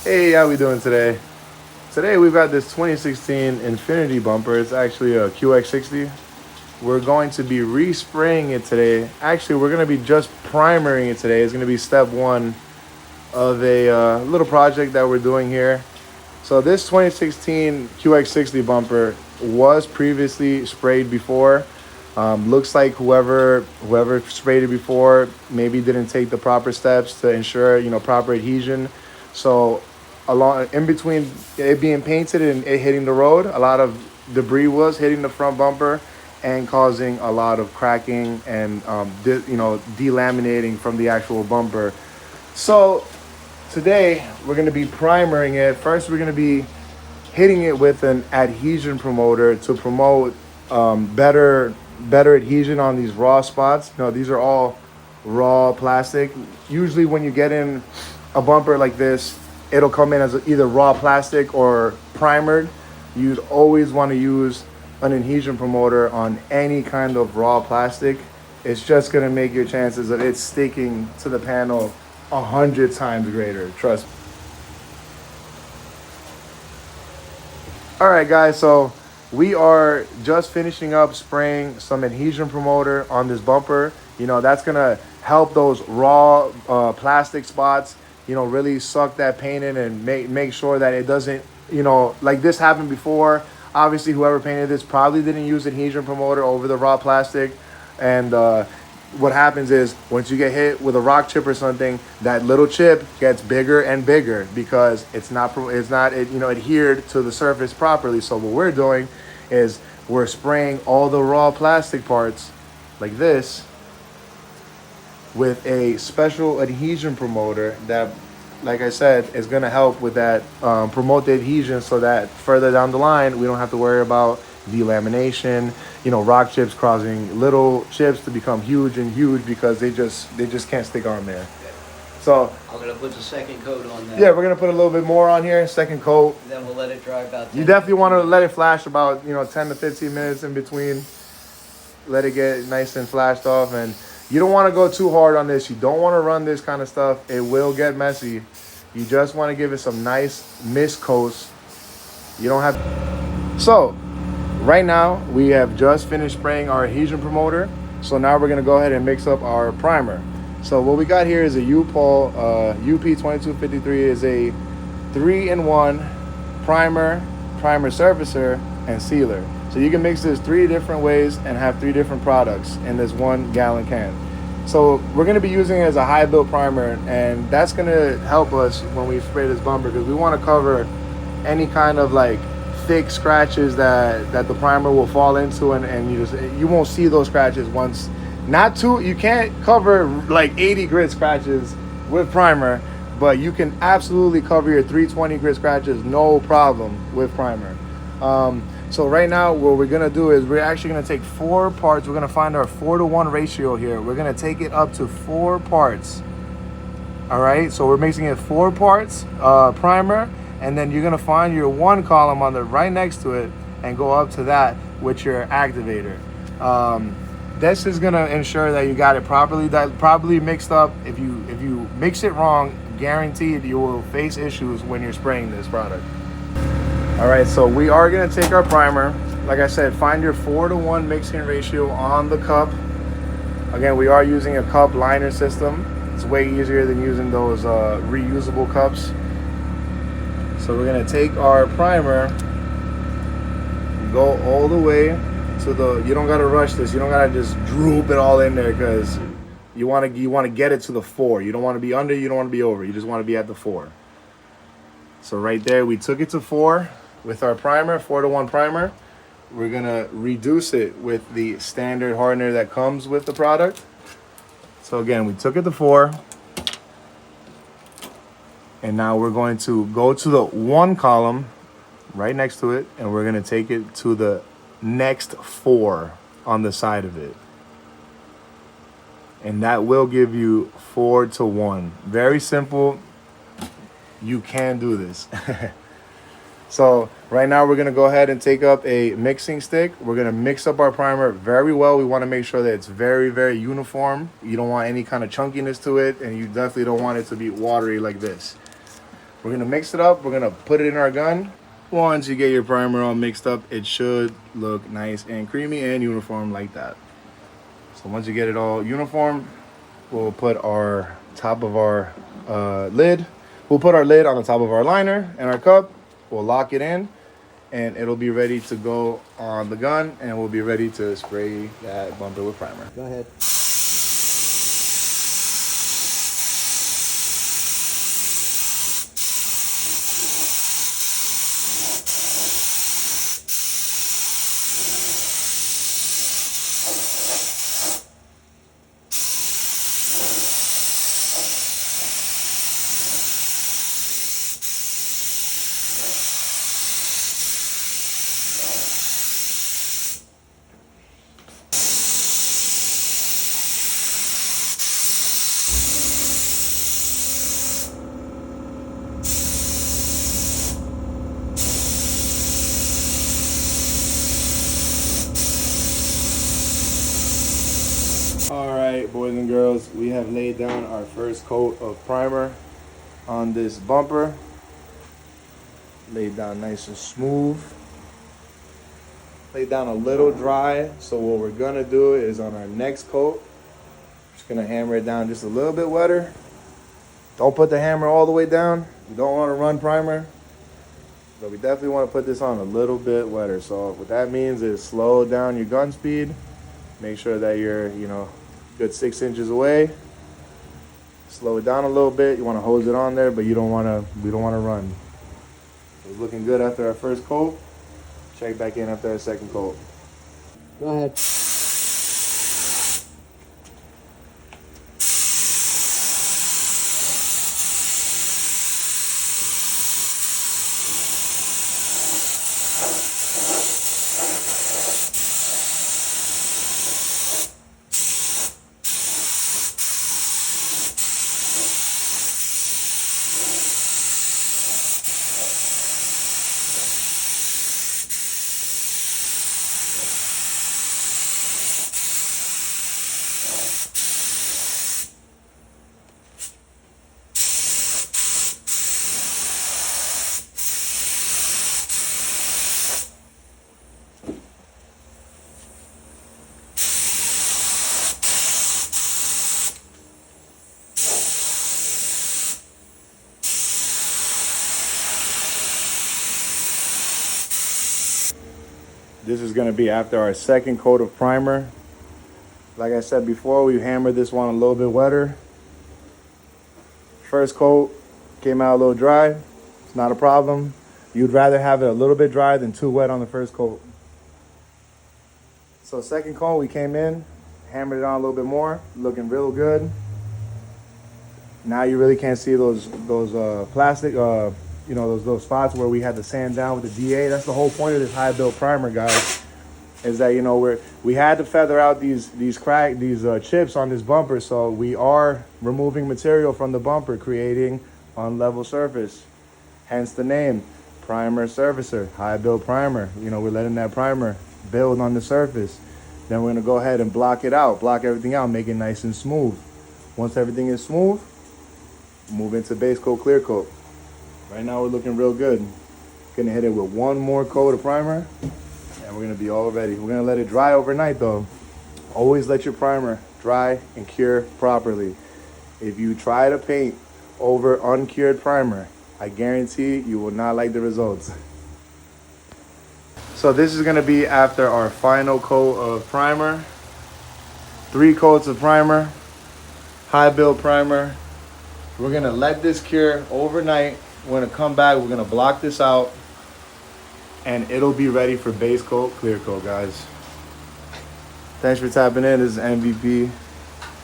Hey, how we doing today? Today we've got this 2016 Infiniti bumper. It's actually a QX60. We're going to be respraying it today. Actually, we're going to be just primering it today. It's going to be step one of a little project that we're doing here. So this 2016 QX60 bumper was previously sprayed before. Looks like whoever sprayed it before maybe didn't take the proper steps to ensure proper adhesion. So along in between it being painted and it hitting the road, a lot of debris was hitting the front bumper and causing a lot of cracking and delaminating from the actual bumper. So today we're going to be primering it. First, we're going to be hitting it with an adhesion promoter to promote better adhesion on these raw spots. These are all raw plastic. Usually when you get in a bumper like this, it'll come in as either raw plastic or primered. You'd always want to use an adhesion promoter on any kind of raw plastic. It's just going to make your chances of it sticking to the panel 100 times greater, trust me. All right, guys, so we are just finishing up spraying some adhesion promoter on this bumper. That's going to help those raw plastic spots really suck that paint in and make sure that it doesn't, like this happened before. Obviously, whoever painted this probably didn't use adhesion promoter over the raw plastic. And what happens is once you get hit with a rock chip or something, that little chip gets bigger and bigger because it's not adhered to the surface properly. So what we're doing is we're spraying all the raw plastic parts like this with a special adhesion promoter that, like I said, is going to help with that, promote the adhesion so that further down the line, we don't have to worry about delamination, rock chips causing little chips to become huge because they just can't stick on there. So I'm going to put the second coat on that. Yeah, we're going to put a little bit more on here, second coat. Then we'll let it dry about 10 You definitely want to let it flash about, 10 to 15 minutes in between. Let it get nice and flashed off, and you don't want to go too hard on this. You don't want to run this kind of stuff. It will get messy. You just want to give it some nice mist coats. You don't have... So, right now, we have just finished spraying our adhesion promoter. So now we're going to go ahead and mix up our primer. So what we got here is a UPOL UP2253 is a 3-in-1 primer surfacer, and sealer. So you can mix this 3 different ways and have 3 different products in this 1 gallon can. So we're going to be using it as a high build primer, and that's going to help us when we spray this bumper because we want to cover any kind of like thick scratches that the primer will fall into, and you won't see those scratches once. You can't cover like 80 grit scratches with primer, but you can absolutely cover your 320 grit scratches no problem with primer. So right now what we're gonna do is we're actually gonna take 4 parts. We're gonna find our 4-to-1 ratio here. We're gonna take it up to 4 parts. All right, so we're mixing it 4 parts primer, and then you're gonna find your 1 column on the right next to it and go up to that with your activator. This is gonna ensure that you got it properly mixed up. If you mix it wrong, guaranteed you will face issues when you're spraying this product. All right, so we are gonna take our primer. Like I said, find your 4-to-1 mixing ratio on the cup. Again, we are using a cup liner system. It's way easier than using those reusable cups. So we're gonna take our primer, go all the way to the, you don't gotta rush this. You don't gotta just droop it all in there because you wanna get it to the 4. You don't wanna be under, you don't wanna be over. You just wanna be at the 4. So right there, we took it to 4 with our primer, 4-to-1 primer. We're gonna reduce it with the standard hardener that comes with the product. So again, we took it to 4. And now we're going to go to the 1 column right next to it, and we're gonna take it to the next 4 on the side of it. And that will give you 4-to-1. Very simple. You can do this. So right now we're going to go ahead and take up a mixing stick. We're going to mix up our primer very well. We want to make sure that it's very, very uniform. You don't want any kind of chunkiness to it, and you definitely don't want it to be watery like this. We're gonna mix it up. We're gonna put it in our gun. Once you get your primer all mixed up, it should look nice and creamy and uniform like that. So once you get it all uniform, we'll put our top of our lid. We'll put our lid on the top of our liner and our cup. We'll lock it in, and it'll be ready to go on the gun, and we'll be ready to spray that bumper with primer. Go ahead. Alright, boys and girls, we have laid down our first coat of primer on this bumper. Laid down nice and smooth. Laid down a little dry, so what we're gonna do is on our next coat, just gonna hammer it down just a little bit wetter. Don't put the hammer all the way down. You don't want to run primer, but we definitely want to put this on a little bit wetter. So what that means is slow down your gun speed. Make sure that you're, good 6 inches away. Slow it down a little bit. You want to hose it on there, but we don't want to run. It's looking good after our first coat. Check back in after our second coat. Go ahead. This is going to be after our second coat of primer. Like I said before, we hammered this one a little bit wetter. First coat came out a little dry. It's not a problem. You'd rather have it a little bit dry than too wet on the first coat. So second coat, we came in, hammered it on a little bit more, looking real good. Now you really can't see those plastic, those spots where we had to sand down with the DA. That's the whole point of this high build primer, guys, is that, we had to feather out these chips on this bumper. So we are removing material from the bumper, creating unlevel surface. Hence the name, primer surfacer, high build primer. We're letting that primer build on the surface. Then we're gonna go ahead and block it out, block everything out, make it nice and smooth. Once everything is smooth, move into base coat, clear coat. Right now we're looking real good. Gonna hit it with one more coat of primer and we're gonna be all ready. We're gonna let it dry overnight though. Always let your primer dry and cure properly. If you try to paint over uncured primer, I guarantee you will not like the results. So this is gonna be after our final coat of primer. 3 coats of primer, high build primer. We're gonna let this cure overnight. We're gonna come back, we're gonna block this out, and it'll be ready for base coat, clear coat, guys. Thanks for tapping in. This is MVP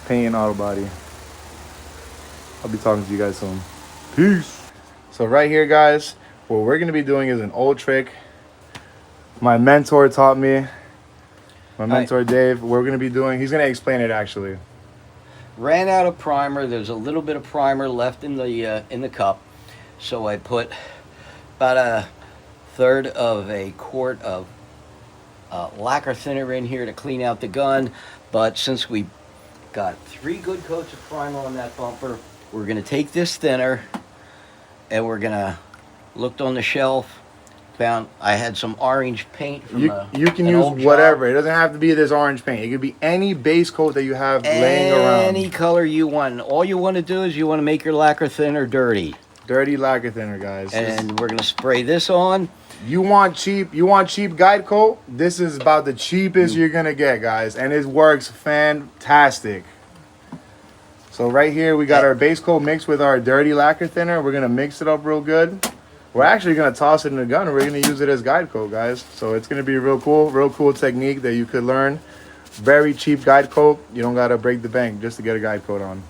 Paint Auto Body. I'll be talking to you guys soon. Peace. So right here, guys, what we're gonna be doing is an old trick my mentor taught me. My mentor, Dave, we're gonna be doing, he's gonna explain it actually. Ran out of primer. There's a little bit of primer left in the cup, so I put about a third of a quart of lacquer thinner in here to clean out the gun. But since we got 3 good coats of primer on that bumper, we're going to take this thinner and we're gonna looked on the shelf. Found I had some orange paint from You can an use old whatever. job. It doesn't have to be this orange paint. It could be any base coat that you have laying around. Any color you want. All you want to do is you want to make your lacquer thinner dirty. Dirty lacquer thinner, guys. And we're gonna spray this on. You want cheap guide coat? This is about the cheapest you're gonna get, guys, and it works fantastic. So right here we got our base coat mixed with our dirty lacquer thinner. We're gonna mix it up real good. We're actually gonna toss it in the gun and we're gonna use it as guide coat, guys. So it's gonna be real cool technique that you could learn. Very cheap guide coat. You don't gotta break the bank just to get a guide coat on.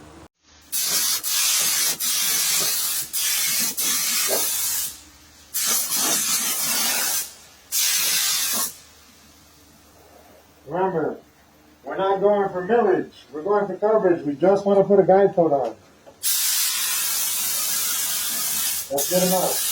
Remember, we're not going for millage. We're going for coverage. We just want to put a guide coat on. That's good enough.